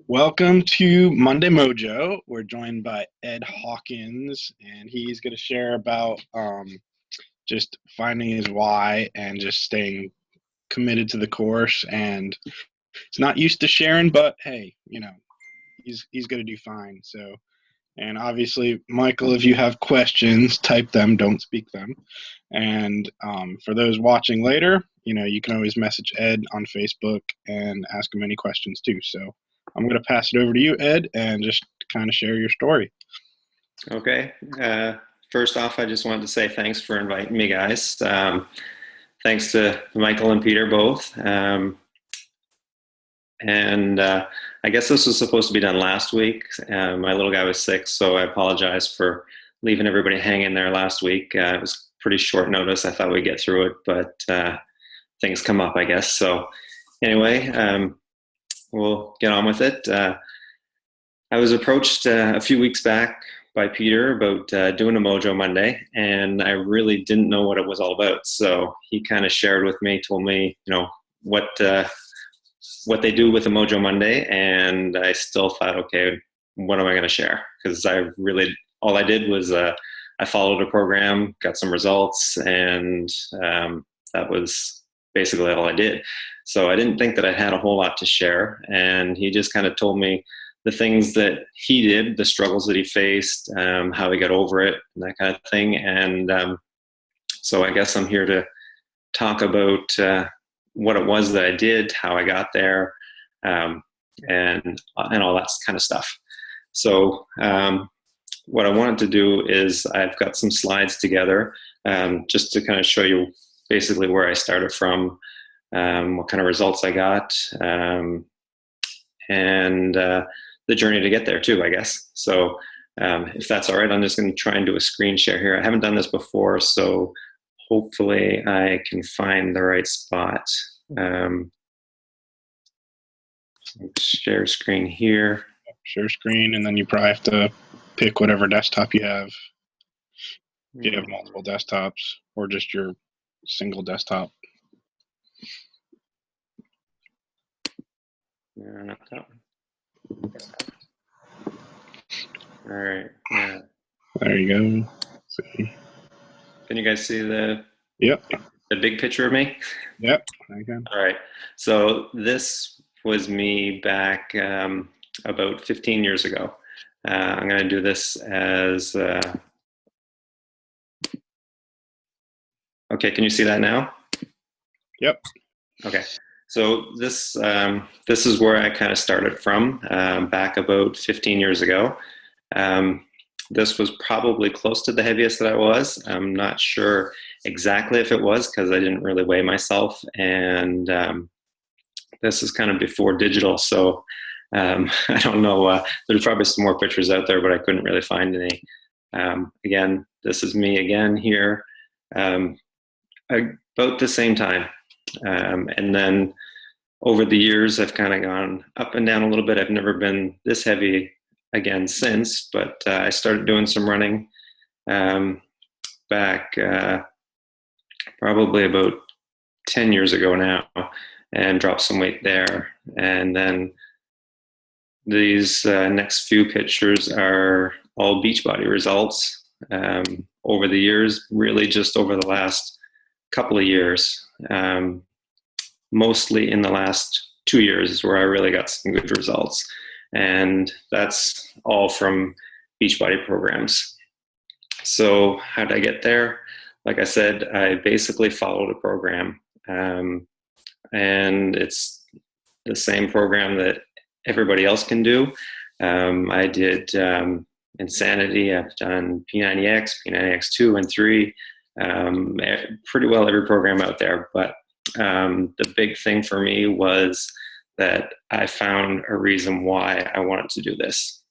Welcome to Monday Mojo. We're joined by Ed Hawkins, and he's going to share about just finding his why and just staying committed to the course. And he's not used to sharing, but hey, he's going to do fine. So, and obviously, Michael, if you have questions, type them, don't speak them. And for those watching later, you can always message Ed on Facebook and ask him any questions too. So I'm going to pass it over to you, Ed, and just kind of share your story. Okay. First off, I just wanted to say thanks for inviting me, guys. Thanks to Michael and Peter both. And I guess this was supposed to be done last week. My little guy was sick, so I apologize for leaving everybody hanging there last week. It was pretty short notice. I thought we'd get through it, but things come up, I guess. So anyway, we'll get on with it. I was approached a few weeks back by Peter about doing a Mojo Monday, and I really didn't know what it was all about. So he kind of shared with me, told me, what they do with a Mojo Monday, and I still thought, okay, what am I going to share? Because all I did was I followed a program, got some results, and that was basically all I did. So I didn't think that I had a whole lot to share, and he just kind of told me the things that he did, the struggles that he faced, how he got over it, and that kind of thing. And so I guess I'm here to talk about what it was that I did, how I got there, and all that kind of stuff. So what I wanted to do is I've got some slides together just to kind of show you basically where I started from, what kind of results I got, and the journey to get there too, I guess. So if that's all right, I'm just going to try and do a screen share here. I haven't done this before, so hopefully I can find the right spot. Share screen here. Share screen, and then you probably have to pick whatever desktop you have. If you have multiple desktops or just your single desktop. No, not that one. All right. Yeah. There you go. Can you guys see the big picture of me? Yep. Okay. All right. So this was me back about 15 years ago. I'm going to do this as okay. Can you see that now? Yep. Okay. So this is where I kind of started from back about 15 years ago. This was probably close to the heaviest that I was. I'm not sure exactly if it was because I didn't really weigh myself, and this is kind of before digital, so I don't know. There's probably some more pictures out there, but I couldn't really find any. Again, this is me again here, about the same time. And then over the years, I've kind of gone up and down a little bit. I've never been this heavy again since, but I started doing some running back probably about 10 years ago now, and dropped some weight there. And then these next few pictures are all Beachbody results over the years, really just over the last couple of years. Mostly in the last 2 years is where I really got some good results. And that's all from Beachbody programs. So how did I get there? Like I said, I basically followed a program. And it's the same program that everybody else can do. I did Insanity. I've done P90X, P90X2 and 3, pretty well every program out there. But the big thing for me was that I found a reason why I wanted to do this.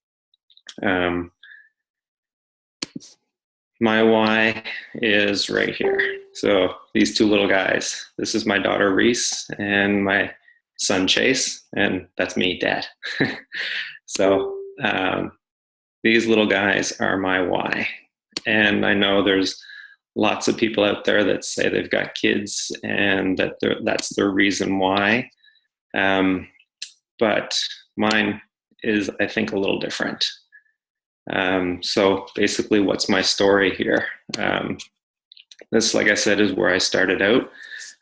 My why is right here. So these two little guys, this is my daughter Reese and my son Chase, and that's me, Dad. So these little guys are my why. And I know there's lots of people out there that say they've got kids and that's their reason why. But mine is, I think, a little different. So basically, what's my story here? This, like I said, is where I started out.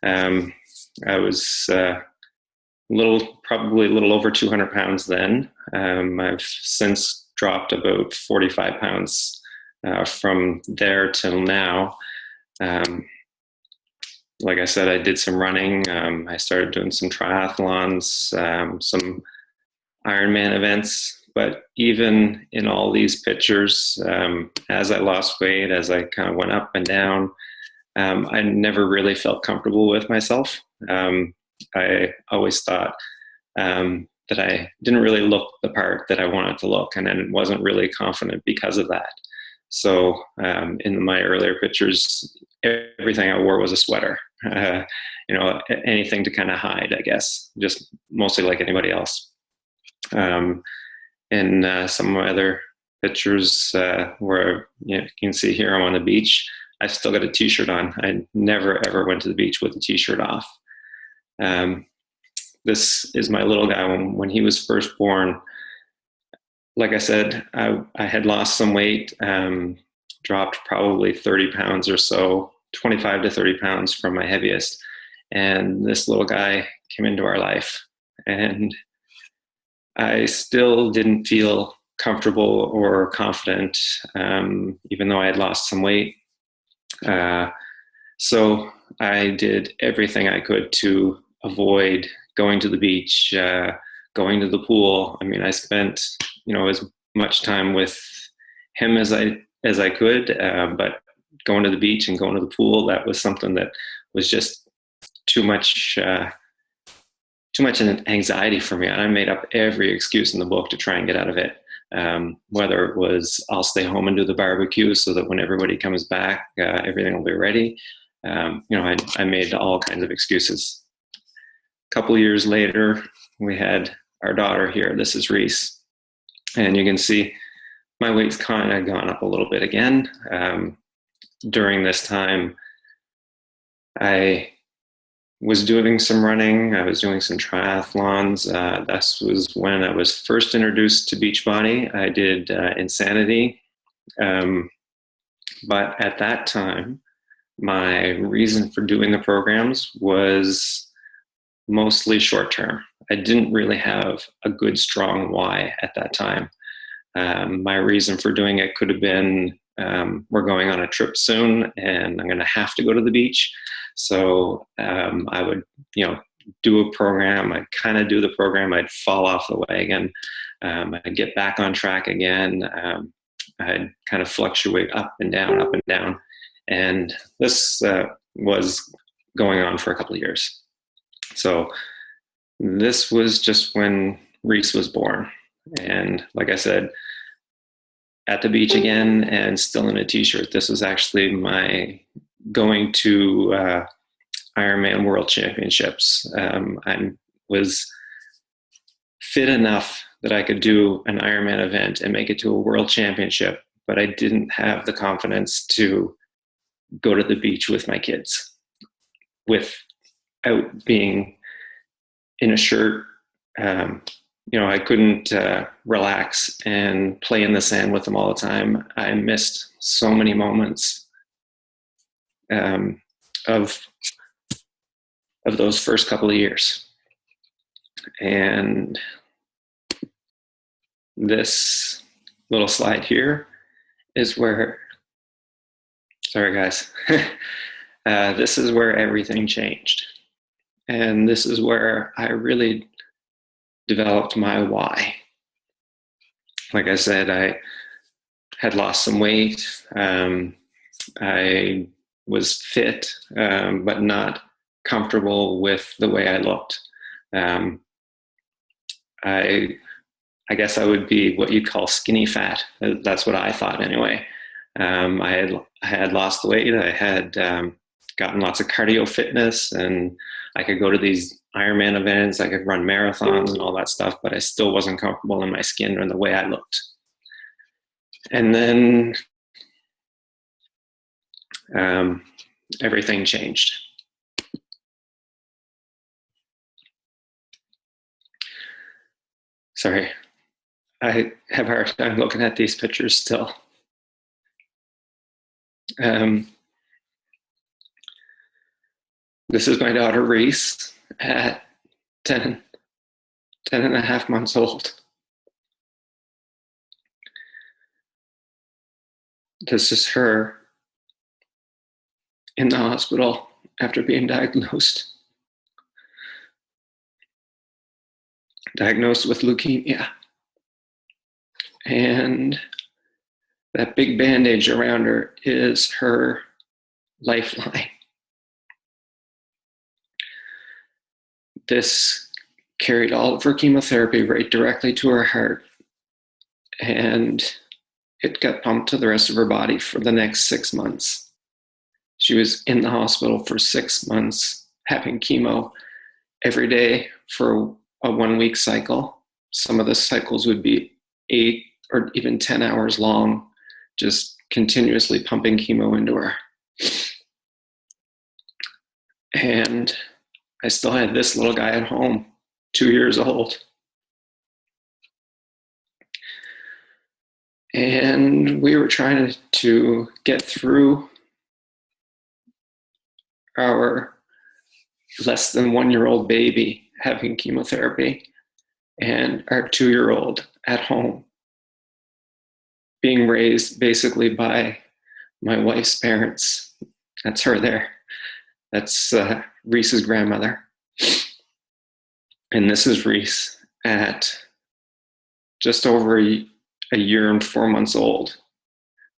I was probably a little over 200 pounds then. I've since dropped about 45 pounds from there till now. Like I said, I did some running. I started doing some triathlons, some Ironman events. But even in all these pictures, as I lost weight, as I kind of went up and down, I never really felt comfortable with myself. I always thought that I didn't really look the part that I wanted to look, and I wasn't really confident because of that. So in my earlier pictures, everything I wore was a sweater, anything to kind of hide, I guess, just mostly like anybody else. In some of my other pictures where you can see here I'm on the beach, I still got a t-shirt on. I never ever went to the beach with a t-shirt off. This is my little guy when he was first born. Like I said, I had lost some weight, dropped probably 30 pounds or so, 25 to 30 pounds from my heaviest. And this little guy came into our life. And I still didn't feel comfortable or confident, even though I had lost some weight. So I did everything I could to avoid going to the beach, going to the pool. I mean, I spent, as much time with him as I could, but going to the beach and going to the pool, that was something that was just too much anxiety for me. And I made up every excuse in the book to try and get out of it. Whether it was I'll stay home and do the barbecue so that when everybody comes back, everything will be ready. I made all kinds of excuses. A couple years later, we had our daughter here. This is Reese. And you can see my weight's kind of gone up a little bit again. During this time, I was doing some running. I was doing some triathlons. This was when I was first introduced to Beachbody. I did Insanity. But at that time, my reason for doing the programs was mostly short-term. I didn't really have a good, strong why at that time. My reason for doing it could have been, we're going on a trip soon and I'm going to have to go to the beach. So I would, do a program. I'd kind of do the program. I'd fall off the wagon. I'd get back on track again. I'd kind of fluctuate up and down, up and down. And this was going on for a couple of years. So this was just when Reese was born. And like I said, at the beach again and still in a t-shirt. This was actually my going to Ironman World Championships. I was fit enough that I could do an Ironman event and make it to a World Championship, but I didn't have the confidence to go to the beach with my kids without being in a shirt. I couldn't relax and play in the sand with them all the time. I missed so many moments of those first couple of years. And this little slide here is where, sorry guys, this is where everything changed. And this is where I really developed my why. Like I said, I had lost some weight. I was fit, but not comfortable with the way I looked. I guess I would be what you'd call skinny fat. That's what I thought anyway. I had lost the weight. I had gotten lots of cardio fitness, and I could go to these Ironman events. I could run marathons and all that stuff, but I still wasn't comfortable in my skin or in the way I looked. And then everything changed. Sorry. I have a hard time looking at these pictures still. This is my daughter Reese at 10 and a half months old. This is her in the hospital after being diagnosed with leukemia. And that big bandage around her is her lifeline. This carried all of her chemotherapy right directly to her heart, and it got pumped to the rest of her body for the next 6 months. She was in the hospital for 6 months, having chemo every day for a 1-week cycle. Some of the cycles would be 8 or even 10 hours long, just continuously pumping chemo into her. And I still had this little guy at home, 2 years old. And we were trying to get through our less than 1-year-old baby having chemotherapy and our 2-year-old at home being raised basically by my wife's parents. That's her there. That's Reese's grandmother. And this is Reese at just over a year and 4 months old,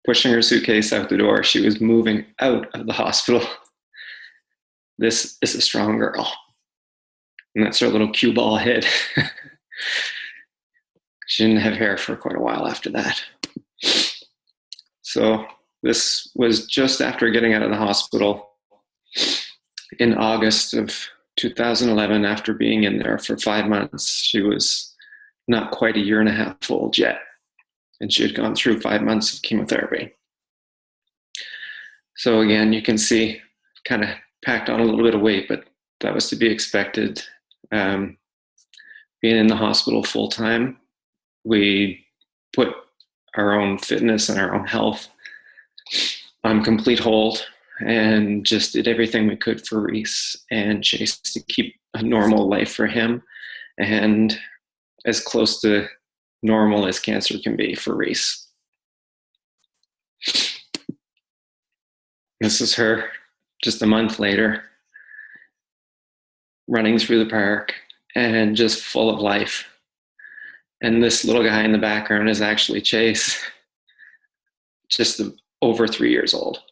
pushing her suitcase out the door. She was moving out of the hospital. This is a strong girl. And that's her little cue ball head. She didn't have hair for quite a while after that. So this was just after getting out of the hospital in August of 2011, after being in there for 5 months. She was not quite a year and a half old yet, and she had gone through 5 months of chemotherapy. So again, you can see kind of packed on a little bit of weight, but that was to be expected. Being in the hospital full time, we put our own fitness and our own health on complete hold and just did everything we could for Reese and Chase to keep a normal life for him and as close to normal as cancer can be for Reese. This is her just a month later, running through the park and just full of life. And this little guy in the background is actually Chase, just over 3 years old.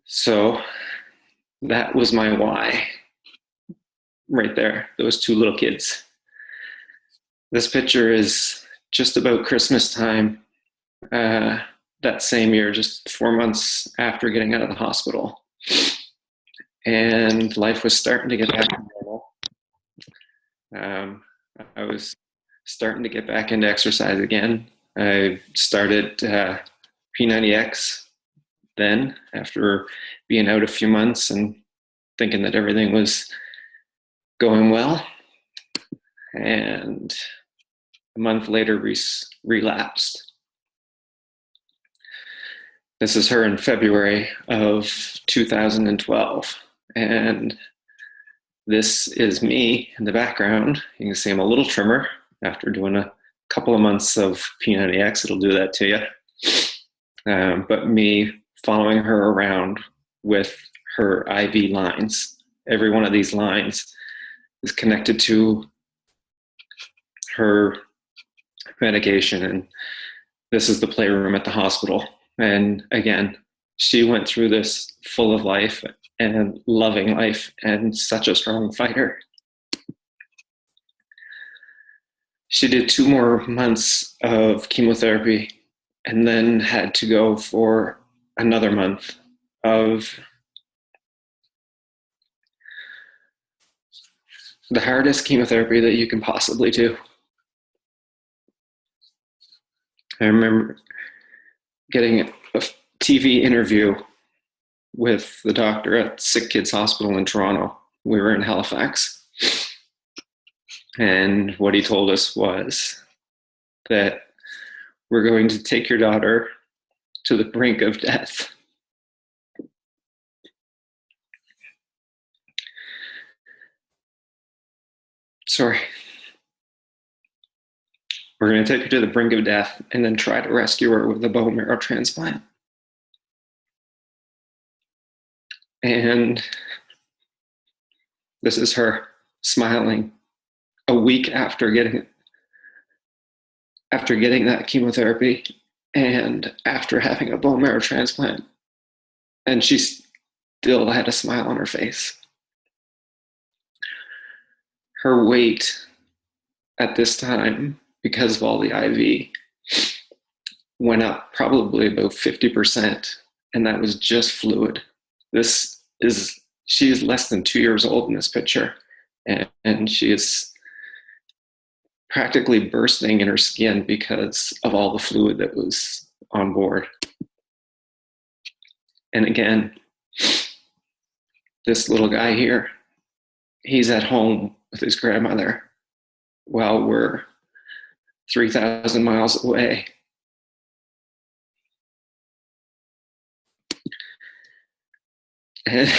So that was my why right there, those two little kids. This picture is just about Christmas time, that same year, just 4 months after getting out of the hospital. And life was starting to get back to normal. I was starting to get back into exercise again. I started P90X then, after being out a few months and thinking that everything was going well. And a month later, Reese relapsed. This is her in February of 2012. And this is me in the background. You can see I'm a little trimmer after doing a couple of months of P90X. It'll do that to you. But me following her around with her IV lines. Every one of these lines is connected to her medication. And this is the playroom at the hospital. And again, she went through this full of life and loving life and such a strong fighter. She did 2 more months of chemotherapy and then had to go for another month of the hardest chemotherapy that you can possibly do. I remember getting a TV interview with the doctor at Sick Kids Hospital in Toronto. We were in Halifax. And what he told us was that we're going to take your daughter to the brink of death. Sorry. We're going to take her to the brink of death and then try to rescue her with a bone marrow transplant. And this is her smiling a week after getting that chemotherapy and after having a bone marrow transplant. And she still had a smile on her face. Her weight at this time, because of all the IV, went up probably about 50%, and that was just fluid. She is less than 2 years old in this picture, and she is practically bursting in her skin because of all the fluid that was on board. And again, this little guy here, he's at home with his grandmother while we're 3,000 miles away. And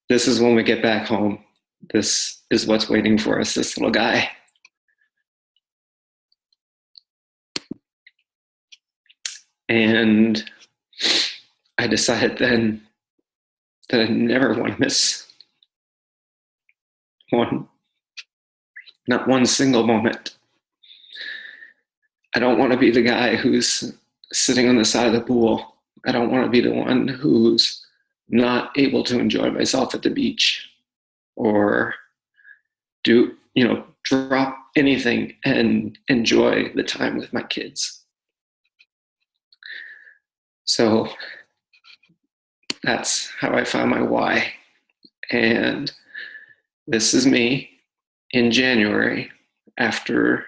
this is when we get back home. This is what's waiting for us, this little guy. And I decided then that I never want to miss not one single moment. I don't want to be the guy who's sitting on the side of the pool. I don't want to be the one who's not able to enjoy myself at the beach or drop anything and enjoy the time with my kids. So that's how I found my why. And this is me in January after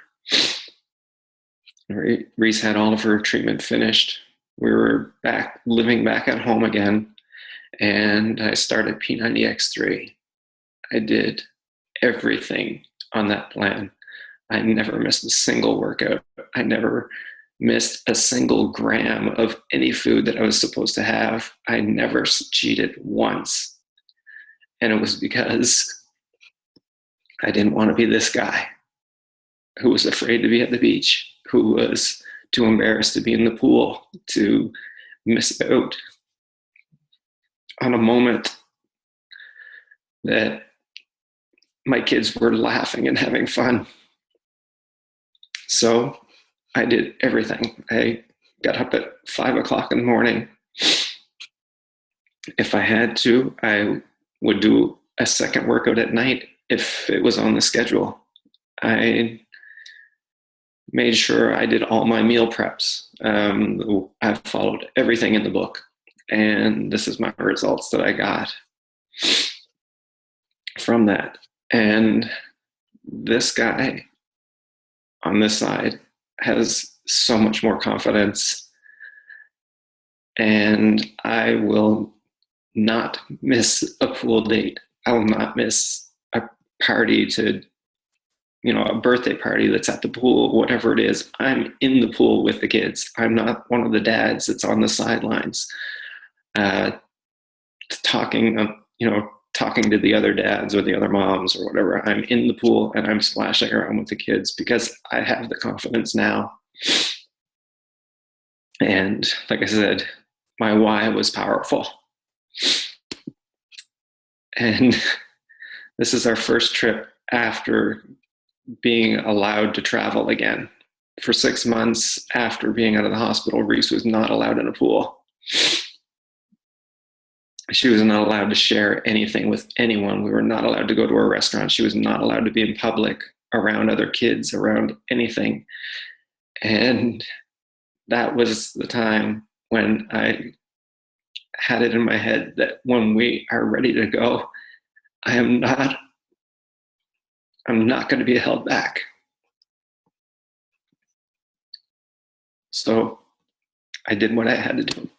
Reese had all of her treatment finished. We were living back at home again, and I started P90X3. I did everything on that plan. I never missed a single workout. I never missed a single gram of any food that I was supposed to have. I never cheated once. And it was because I didn't want to be this guy who was afraid to be at the beach, who was too embarrassed to be in the pool, to miss out on a moment that my kids were laughing and having fun. So I did everything. I got up at 5 o'clock in the morning. If I had to, I would do a second workout at night if it was on the schedule. I made sure I did all my meal preps. I followed everything in the book, and this is my results that I got from that. And this guy on this side has so much more confidence, and I will not miss a pool date. I will not miss a party to, a birthday party that's at the pool, whatever it is. I'm in the pool with the kids. I'm not one of the dads that's on the sidelines talking to the other dads or the other moms or whatever. I'm in the pool and I'm splashing around with the kids because I have the confidence now. And like I said, my why was powerful. And this is our first trip after being allowed to travel again. For 6 months after being out of the hospital, Reese was not allowed in a pool. She was not allowed to share anything with anyone. We were not allowed to go to a restaurant. She was not allowed to be in public, around other kids, around anything. And that was the time when I had it in my head that when we are ready to go, I'm not going to be held back. So I did what I had to do.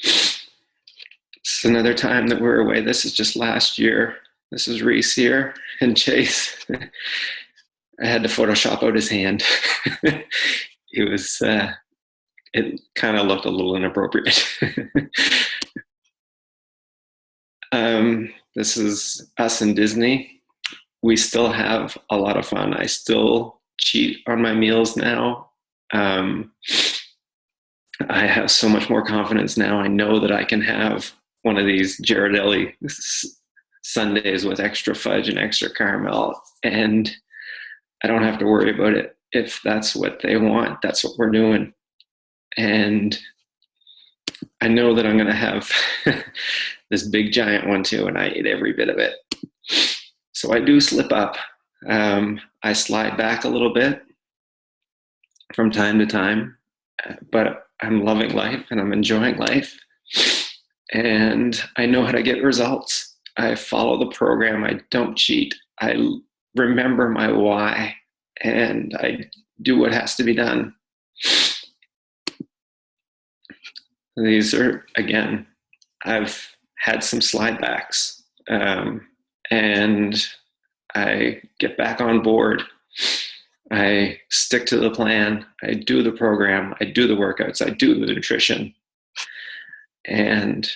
It's another time that we're away. This is just last year. This is Reese here, and Chase. I had to Photoshop out his hand. It was, it kind of looked a little inappropriate. This is us in Disney. We still have a lot of fun. I still cheat on my meals now. I have so much more confidence now. I know that I can have one of these Ghirardelli sundaes with extra fudge and extra caramel, and I don't have to worry about it. If that's what they want, that's what we're doing. And I know that I'm going to have this big giant one too, and I ate every bit of it. So I do slip up. I slide back a little bit from time to time, but I'm loving life and I'm enjoying life. And I know how to get results. I follow the program. I don't cheat. I remember my why, and I do what has to be done. These are, again, I've had some slide backs, and I get back on board. I stick to the plan. I do the program. I do the workouts. I do the nutrition. And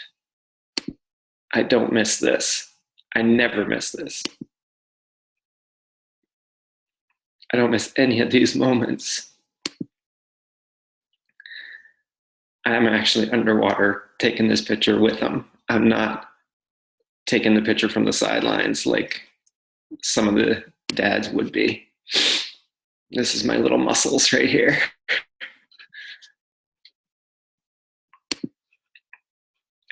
I don't miss this. I never miss this. I don't miss any of these moments. I'm actually underwater taking this picture with them. I'm not taking the picture from the sidelines like some of the dads would be. This is my little muscles right here.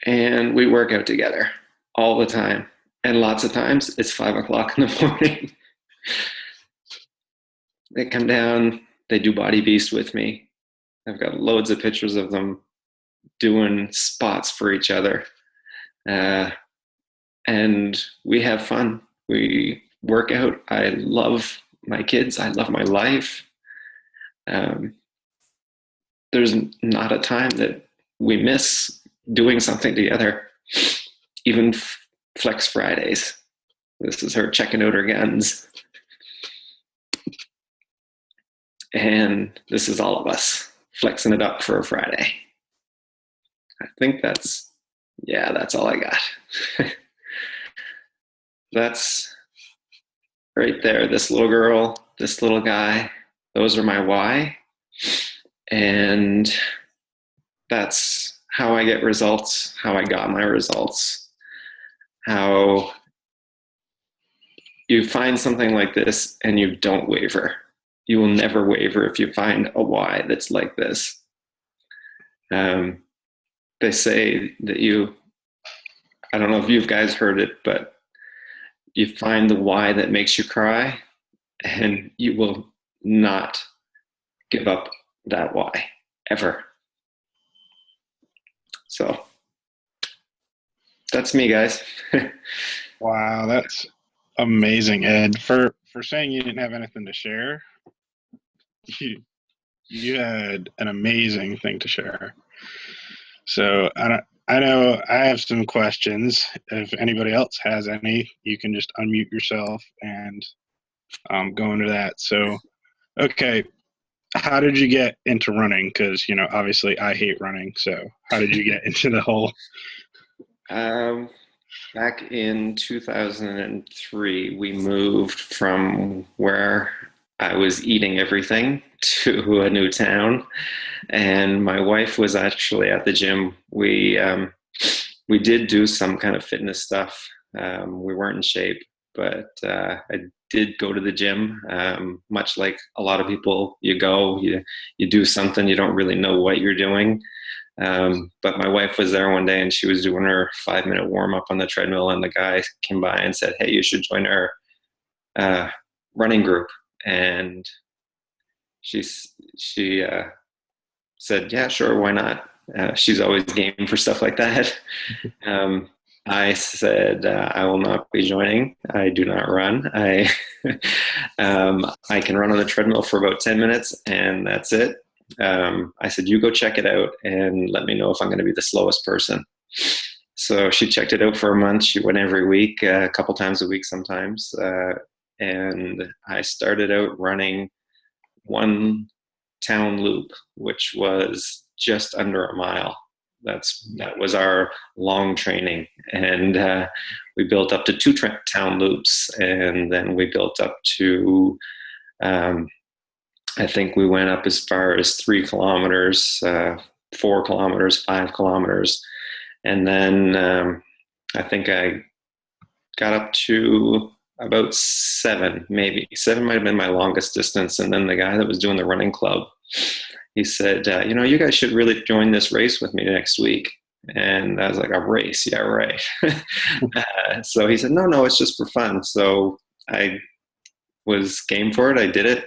And we work out together all the time. And lots of times it's 5 o'clock in the morning. They come down, they do Body Beast with me. I've got loads of pictures of them doing spots for each other. And we have fun. We work out. I love my kids. I love my life. There's not a time that we miss doing something together. Even Flex Fridays. This is her checking out her guns. And this is all of us flexing it up for a Friday. I think that's all I got. That's right there. This little girl, this little guy, those are my why. And that's how I get results, how I got my results, how you find something like this and you don't waver. You will never waver if you find a why that's like this. They say that I don't know if you guys heard it, but you find the why that makes you cry, and you will not give up that why, ever. So that's me, guys. Wow, that's amazing, Ed. For saying you didn't have anything to share, you had an amazing thing to share. So I know I have some questions. If anybody else has any, you can just unmute yourself and go into that. So, okay, how did you get into running? Because, obviously I hate running. So how did you get into the whole? Back in 2003, we moved from where I was eating everything to a new town, and my wife was actually at the gym. We did do some kind of fitness stuff. We weren't in shape, but I did go to the gym. Much like a lot of people, you go, you do something, you don't really know what you're doing. But my wife was there one day and she was doing her 5-minute warm up on the treadmill, and the guy came by and said, "Hey, you should join our running group." And she said, "Yeah, sure, why not?" She's always game for stuff like that. I said, "I will not be joining. I do not run. I can run on the treadmill for about 10 minutes and that's it." I said, "You go check it out and let me know if I'm going to be the slowest person." So she checked it out for a month. She went every week, a couple times a week sometimes. And I started out running one town loop, which was just under a mile. That was our long training, and we built up to two town loops, and then we built up to I think we went up as far as 3 kilometers, 4 kilometers, 5 kilometers, and then I think I got up to about 7, maybe 7 might have been my longest distance. And then the guy that was doing the running club, he said, you guys should really join this race with me next week. And I was like, a race? Yeah, right. So he said, no, it's just for fun. So I was game for it. I did it.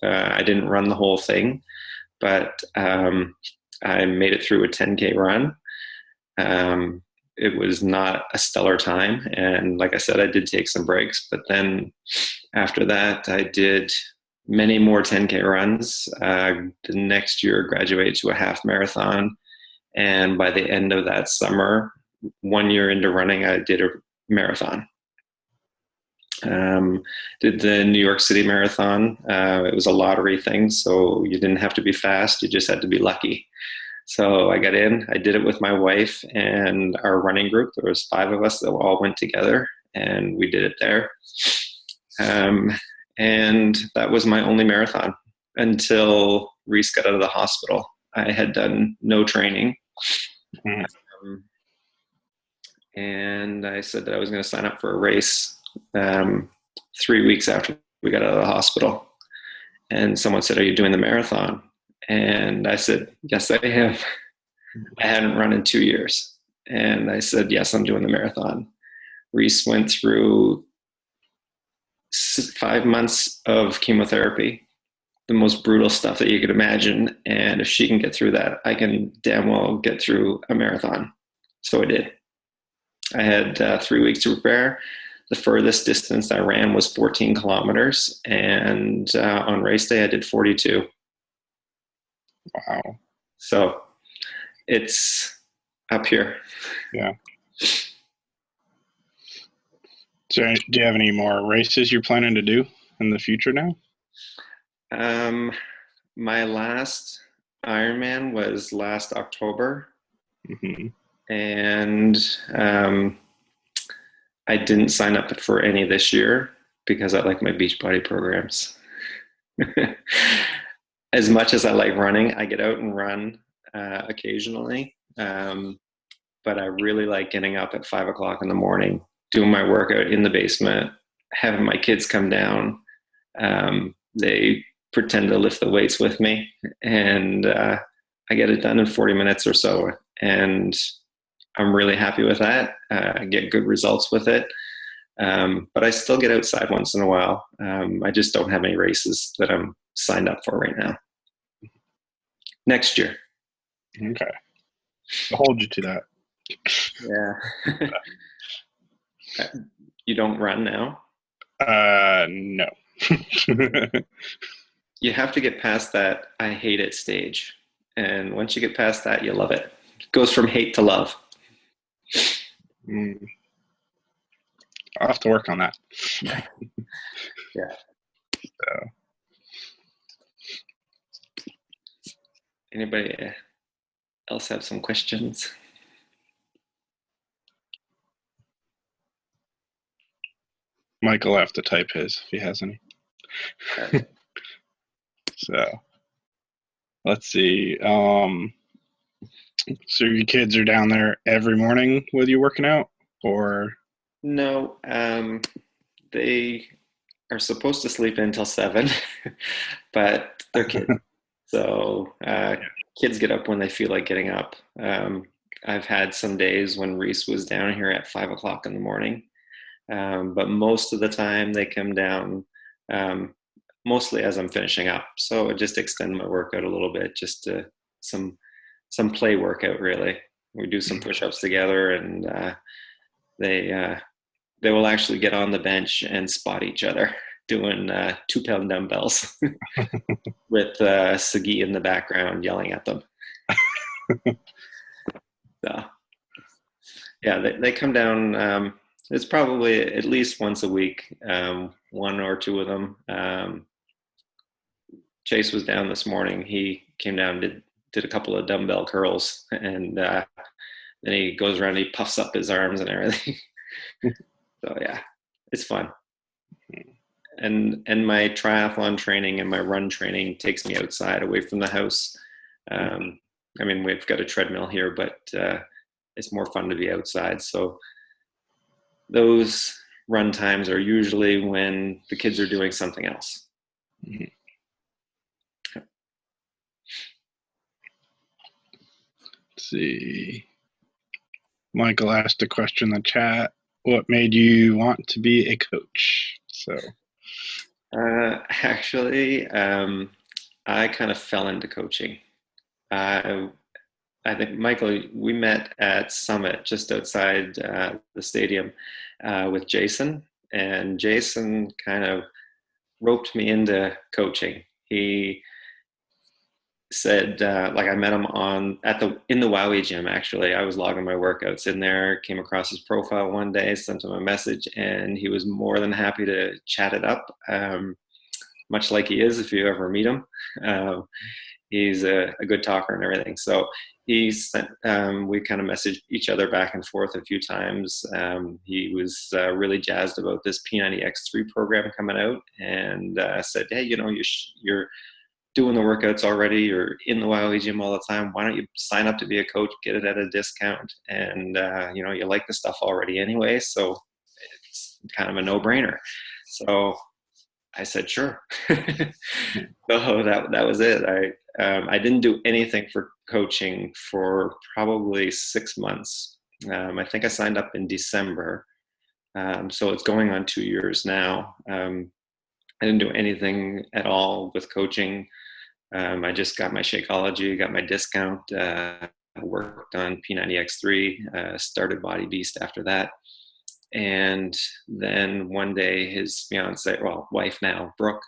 I didn't run the whole thing, but I made it through a 10K run. It was not a stellar time. And like I said, I did take some breaks. But then after that, I did many more 10K runs. The next year, graduated to a half marathon. And by the end of that summer, 1 year into running, I did a marathon. Did the New York City Marathon. It was a lottery thing, so you didn't have to be fast. You just had to be lucky. So I got in. I did it with my wife and our running group. There was 5 of us that all went together, and we did it there. And that was my only marathon until Reese got out of the hospital. I had done no training. And I said that I was going to sign up for a race 3 weeks after we got out of the hospital. And someone said, "Are you doing the marathon?" And I said, "Yes, I am." I hadn't run in 2 years. And I said, "Yes, I'm doing the marathon." Reese went through 5 months of chemotherapy, the most brutal stuff that you could imagine. And if she can get through that, I can damn well get through a marathon. So I did. I had 3 weeks to prepare. The furthest distance I ran was 14 kilometers. And on race day, I did 42. Wow. So it's up here. Yeah. So do you have any more races you're planning to do in the future now? My last Ironman was last October. Mm-hmm. And I didn't sign up for any this year because I like my Beachbody programs. As much as I like running, I get out and run occasionally. But I really like getting up at 5 o'clock in the morning, doing my workout in the basement, having my kids come down. They pretend to lift the weights with me, and I get it done in 40 minutes or so. And I'm really happy with that. I get good results with it. But I still get outside once in a while. I just don't have any races that I'm signed up for right now. Next year. Okay. I'll hold you to that. Yeah. You don't run now? No. You have to get past that I hate it stage. And once you get past that, you love it. It goes from hate to love. I'll have to work on that. Yeah. So. Anybody else have some questions? Michael will have to type his if he has any. Okay. So let's see. So your kids are down there every morning with you working out, or? No, they are supposed to sleep until 7, but they're kids. So kids get up when they feel like getting up. I've had some days when Reese was down here at 5 o'clock in the morning, but most of the time they come down mostly as I'm finishing up. So I just extend my workout a little bit, just to some play workout, really. We do some push-ups together, and they will actually get on the bench and spot each other doing 2-pound dumbbells with Sagi in the background yelling at them. So Yeah, they come down. It's probably at least once a week, one or two of them. Chase was down this morning. He came down, did a couple of dumbbell curls, and then he goes around, he puffs up his arms and everything. So yeah, it's fun. And my triathlon training and my run training takes me outside, away from the house. I mean, we've got a treadmill here, but it's more fun to be outside. So those run times are usually when the kids are doing something else. Let's see. Michael asked a question in the chat. What made you want to be a coach? So, actually, I kind of fell into coaching. I think, Michael, we met at Summit just outside the stadium with Jason, and Jason kind of roped me into coaching. He said, like, I met him in the Wowie gym. Actually, I was logging my workouts in there, came across his profile one day, sent him a message, and he was more than happy to chat it up, much like he is if you ever meet him. He's a good talker and everything. So we kind of messaged each other back and forth a few times. He was really jazzed about this P90X3 program coming out, and said, hey, you're doing the workouts already, you're in the Wowie gym all the time, why don't you sign up to be a coach, get it at a discount, and you like the stuff already anyway, so it's kind of a no-brainer. So I said sure. So that was it. I didn't do anything for coaching for probably 6 months. I think I signed up in December, so it's going on 2 years now. I didn't do anything at all with coaching. I just got my Shakeology, got my discount, worked on P90X3, started Body Beast after that. And then one day his wife now, Brooke,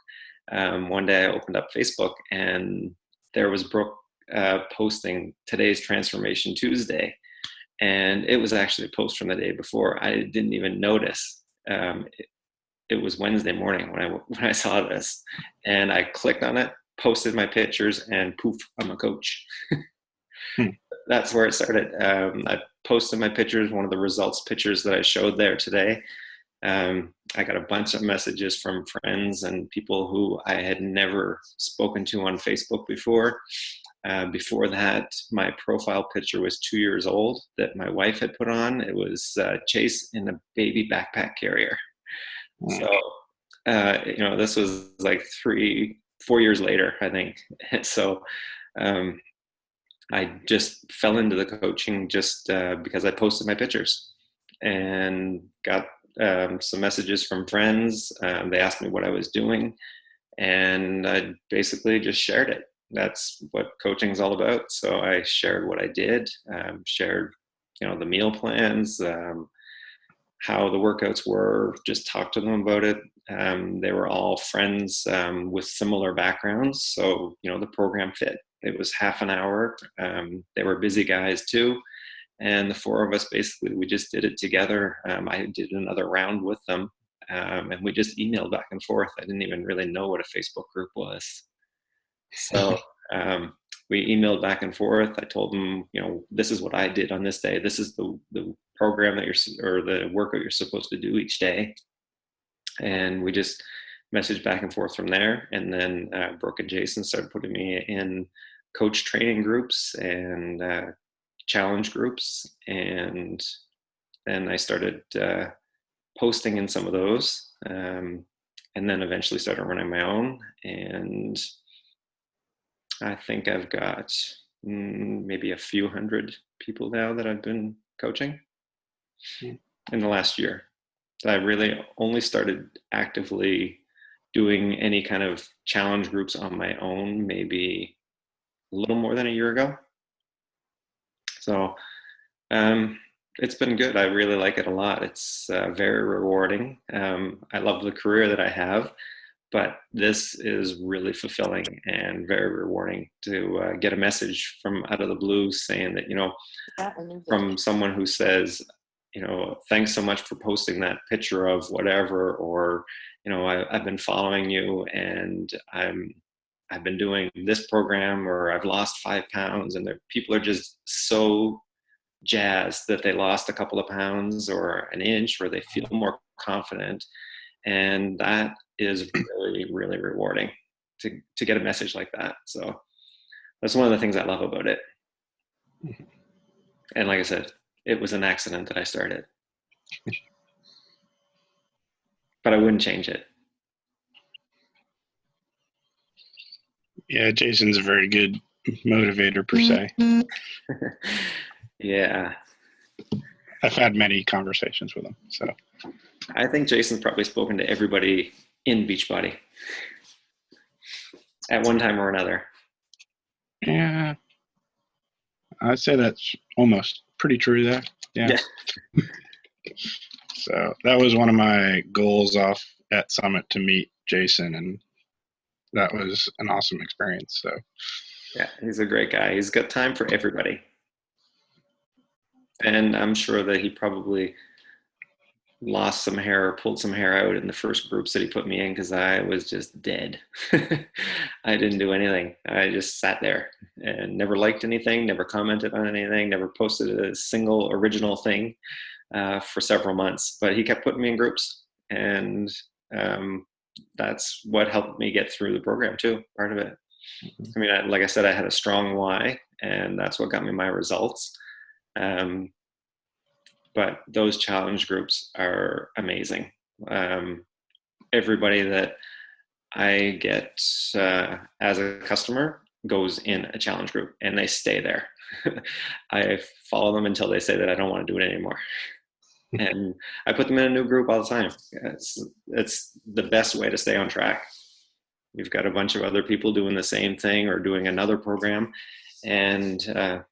one day I opened up Facebook and there was Brooke posting today's Transformation Tuesday. And it was actually a post from the day before. I didn't even notice. It was Wednesday morning when I saw this, and I clicked on it, posted my pictures, and poof, I'm a coach. That's where it started. I posted my pictures, one of the results pictures that I showed there today. I got a bunch of messages from friends and people who I had never spoken to on Facebook before. Before that, my profile picture was 2 years old that my wife had put on. It was Chase in a baby backpack carrier. So, this was like 3-4 years later, I think. So, I just fell into the coaching just because I posted my pictures and got some messages from friends. They asked me what I was doing, and I basically just shared it. That's what coaching is all about. So I shared what I did, shared, the meal plans, how the workouts were, just talked to them about it. They were all friends with similar backgrounds. So, the program fit. It was half an hour. They were busy guys too. And the four of us, basically, we just did it together. I did another round with them, and we just emailed back and forth. I didn't even really know what a Facebook group was. So we emailed back and forth. I told them, this is what I did on this day. This is the program or the workout you're supposed to do each day. And we just messaged back and forth from there. And then Brooke and Jason started putting me in coach training groups and challenge groups. And then I started posting in some of those, and then eventually started running my own. And I think I've got maybe a few hundred people now that I've been coaching in the last year. I really only started actively doing any kind of challenge groups on my own maybe a little more than a year ago. So it's been good. I really like it a lot. It's very rewarding. I love the career that I have, but this is really fulfilling and very rewarding to get a message from out of the blue saying that, from someone who says, thanks so much for posting that picture of whatever, or, I've been following you and I've been doing this program, or I've lost 5 pounds, and people are just so jazzed that they lost a couple of pounds or an inch, or they feel more confident. And that is really, really rewarding to get a message like that. So that's one of the things I love about it. And like I said, it was an accident that I started, but I wouldn't change it. Yeah, Jason's a very good motivator per se. Yeah. I've had many conversations with him. So I think Jason's probably spoken to everybody in Beachbody at one time or another. yeah, I'd say that's almost pretty true there. Yeah. So that was one of my goals off at Summit, to meet Jason, and that was an awesome experience. So yeah, he's a great guy. He's got time for everybody. And I'm sure that he probably lost some hair or pulled some hair out in the first groups that he put me in, because I was just dead. I didn't do anything. I just sat there and never liked anything, never commented on anything, never posted a single original thing for several months. But he kept putting me in groups, and that's what helped me get through the program too, part of it. I mean, like I said, I had a strong why, and that's what got me my results. But those challenge groups are amazing. Everybody that I get as a customer goes in a challenge group, and they stay there. I follow them until they say that I don't want to do it anymore. And I put them in a new group all the time. It's the best way to stay on track. You've got a bunch of other people doing the same thing or doing another program, and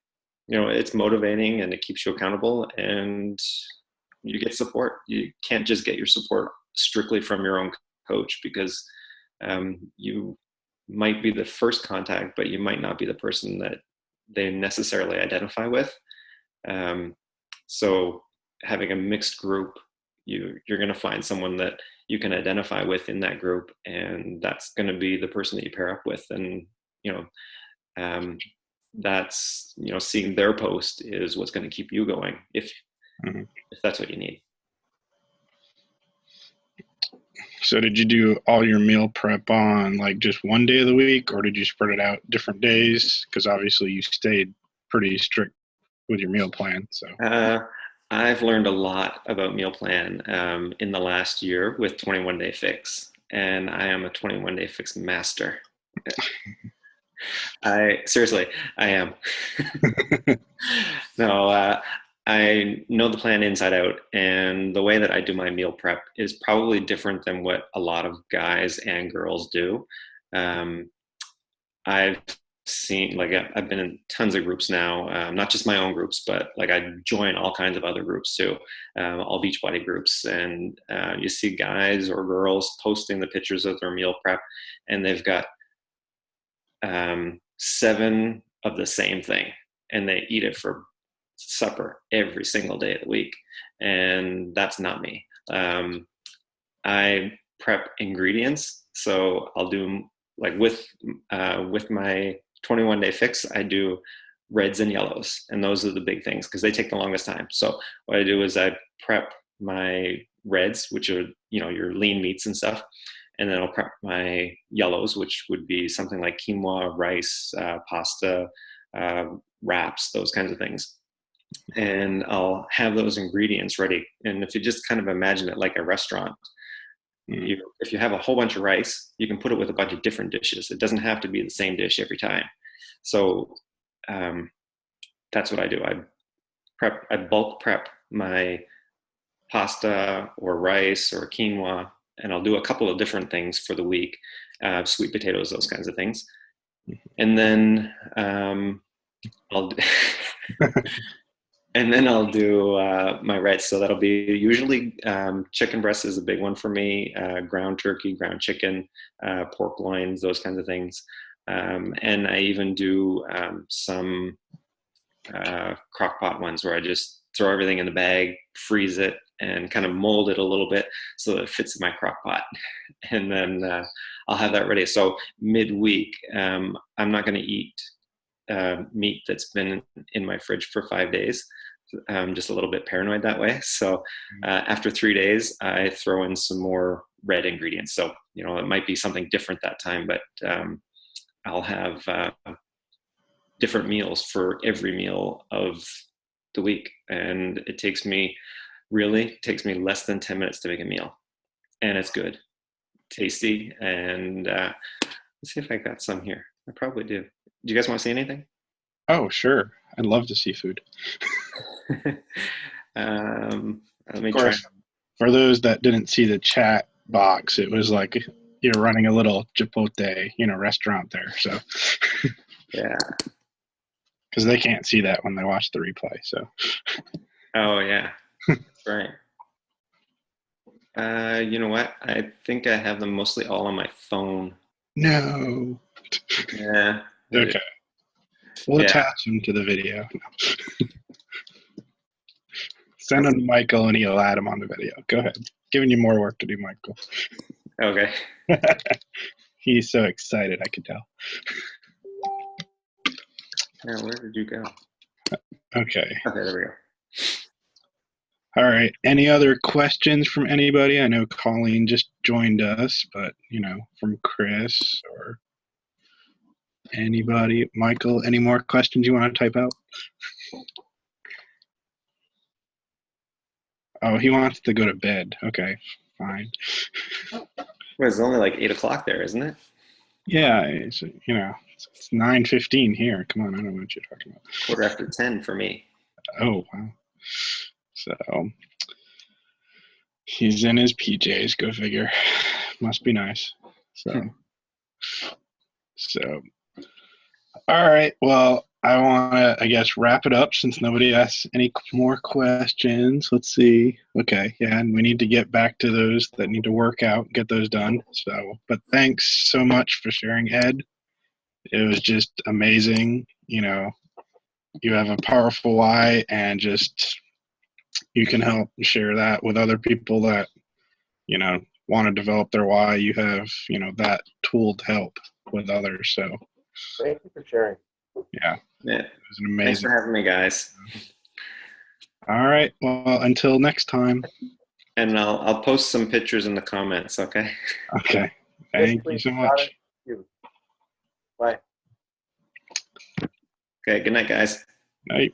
it's motivating, and it keeps you accountable, and you get support. You can't just get your support strictly from your own coach, because you might be the first contact, but you might not be the person that they necessarily identify with. So having a mixed group, you're going to find someone that you can identify with in that group, and that's going to be the person that you pair up with. And that's seeing their post is what's going to keep you going if that's what you need. So did you do all your meal prep on like just one day of the week, or did you spread it out different days? Because obviously you stayed pretty strict with your meal plan. So I've learned a lot about meal plan in the last year with 21 Day Fix, and I am a 21 Day Fix master. I am. No, I know the plan inside out, and the way that I do my meal prep is probably different than what a lot of guys and girls do. I've seen, like, I've been in tons of groups now, not just my own groups, but like I join all kinds of other groups too, all Beachbody groups, and you see guys or girls posting the pictures of their meal prep, and they've got 7 of the same thing, and they eat it for supper every single day of the week, and that's not me. I prep ingredients, so I'll do, like, with my 21 Day Fix, I do reds and yellows, and those are the big things because they take the longest time. So what I do is I prep my reds, which are your lean meats and stuff, and then I'll prep my yellows, which would be something like quinoa, rice, pasta, wraps, those kinds of things. And I'll have those ingredients ready. And if you just kind of imagine it like a restaurant, if you have a whole bunch of rice, you can put it with a bunch of different dishes. It doesn't have to be the same dish every time. So that's what I do. I bulk prep my pasta or rice or quinoa, and I'll do a couple of different things for the week, sweet potatoes, those kinds of things. And then I'll do my reds. So that'll be usually chicken breast is a big one for me, ground turkey, ground chicken, pork loins, those kinds of things. And I even do some crock pot ones where I just throw everything in the bag, freeze it, and kind of mold it a little bit so that it fits in my crock pot. And then I'll have that ready. So midweek, I'm not going to eat meat that's been in my fridge for 5 days. I'm just a little bit paranoid that way. So after 3 days, I throw in some more red ingredients. So, it might be something different that time, but I'll have different meals for every meal of the week. And it takes me less than 10 minutes to make a meal. And it's good, tasty. And let's see if I got some here. I probably do. Do you guys want to see anything? Oh, sure. I'd love to see food. Let me Of course, for those that didn't see the chat box, it was like you're running a little Chipotle, restaurant there. So yeah, because they can't see that when they watch the replay. So. Oh yeah, right. You know what? I think I have them mostly all on my phone. No. Yeah. Okay. We'll attach them to the video. Send them to Michael and he'll add them on the video. Go ahead. Giving you more work to do, Michael. Okay. He's so excited, I could tell. Now, where did you go? Okay. Okay, there we go. All right. Any other questions from anybody? I know Colleen just joined us, but, from Chris or anybody. Michael, any more questions you want to type out? Oh, he wants to go to bed. Okay, fine. Well, it's only like 8 o'clock there, isn't it? Yeah, it's 9:15 here. Come on, I don't know what you're talking about. 10:15 for me. Oh, wow. So he's in his PJs. Go figure. Must be nice. So, all right. Well, I want to, I guess, wrap it up since nobody asks any more questions. Let's see. Okay. Yeah. And we need to get back to those that need to work out, get those done. So, but thanks so much for sharing, Ed. It was just amazing. You have a powerful why, and just you can help share that with other people that, want to develop their why. You have, that tool to help with others. So thank you for sharing. Yeah. It was an amazing. Thanks for having me, guys. All right. Well, until next time. And I'll post some pictures in the comments, okay? Okay. Thank you so much. Bye. Okay, good night, guys. Night.